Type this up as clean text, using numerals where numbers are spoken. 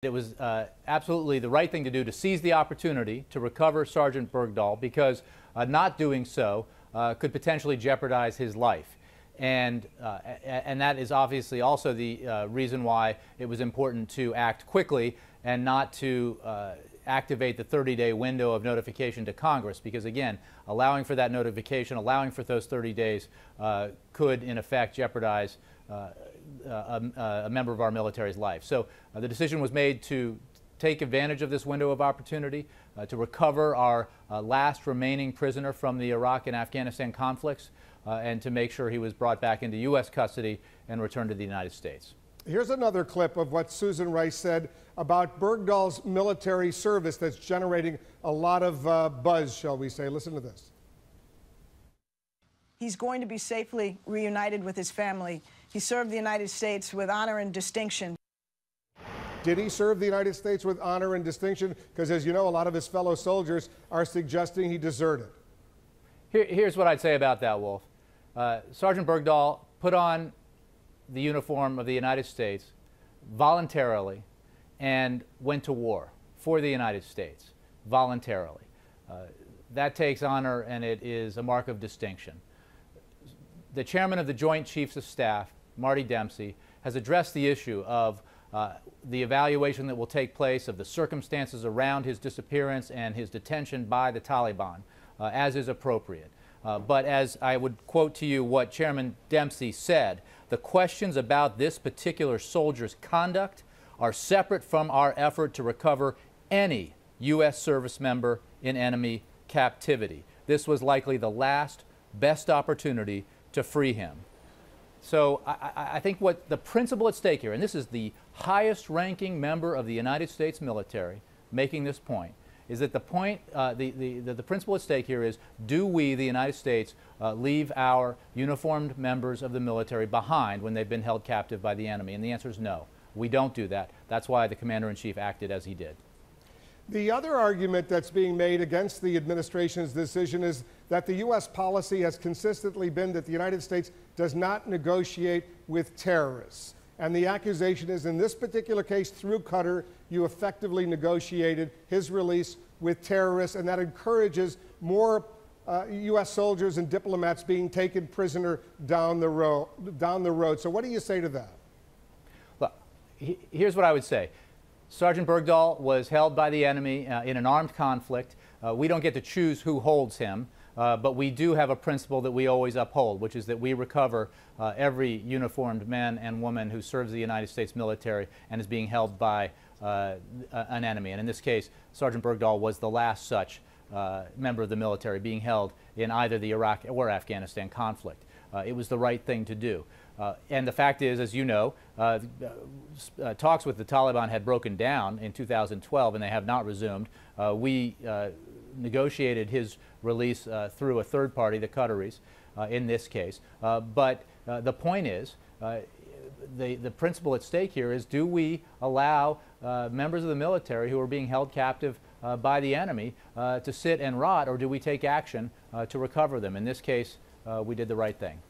It was absolutely the right thing to do to seize the opportunity to recover Sergeant Bergdahl, because not doing so could potentially jeopardize his life. And that is obviously also the reason why it was important to act quickly and not to activate the 30-day window of notification to Congress, because again, allowing for that notification, allowing for those 30 days could in effect jeopardize a member of our military's life. So the decision was made to take advantage of this window of opportunity to recover our last remaining prisoner from the Iraq and Afghanistan conflicts and to make sure he was brought back into U.S. custody and returned to the United States. Here's another clip of what Susan Rice said about Bergdahl's military service that's generating a lot of buzz, shall we say. Listen to this. He's going to be safely reunited with his family. He served the United States with honor and distinction. Did he serve the United States with honor and distinction? Because as you know, a lot of his fellow soldiers are suggesting he deserted. Here's what I'd say about that, Wolf. Sergeant Bergdahl put on the uniform of the United States voluntarily and went to war for the United States voluntarily. That takes honor, and it is a mark of distinction. The chairman of the Joint Chiefs of Staff, Marty Dempsey, has addressed the issue of the evaluation that will take place of the circumstances around his disappearance and his detention by the Taliban, as is appropriate. But as I would quote to you what Chairman Dempsey said, the questions about this particular soldier's conduct are separate from our effort to recover any U.S. service member in enemy captivity. This was likely the last best opportunity to free him. So I think what the principle at stake here, and this is the highest ranking member of the United States military making this point, is that the principle at stake here is, do we, the United States, leave our uniformed members of the military behind when they've been held captive by the enemy? And the answer is no. We don't do that. That's why the Commander-in-Chief acted as he did. The other argument that's being made against the administration's decision is that the U.S. policy has consistently been that the United States does not negotiate with terrorists. And the accusation is, in this particular case, through Qatar, you effectively negotiated his release with terrorists, and that encourages more U.S. soldiers and diplomats being taken prisoner down the road. So what do you say to that? Look, here's what I would say. Sergeant Bergdahl was held by the enemy in an armed conflict. We don't get to choose who holds him, but we do have a principle that we always uphold, which is that we recover every uniformed man and woman who serves the United States military and is being held by an enemy. And in this case, Sergeant Bergdahl was the last such member of the military being held in either the Iraq or Afghanistan conflict. It was the right thing to do. And the fact is, as you know, talks with the Taliban had broken down in 2012, and they have not resumed. We negotiated his release through a third party, the Qataris, in this case. But the point is, the principle at stake here is, do we allow members of the military who are being held captive by the enemy to sit and rot, or do we take action to recover them? In this case, we did the right thing.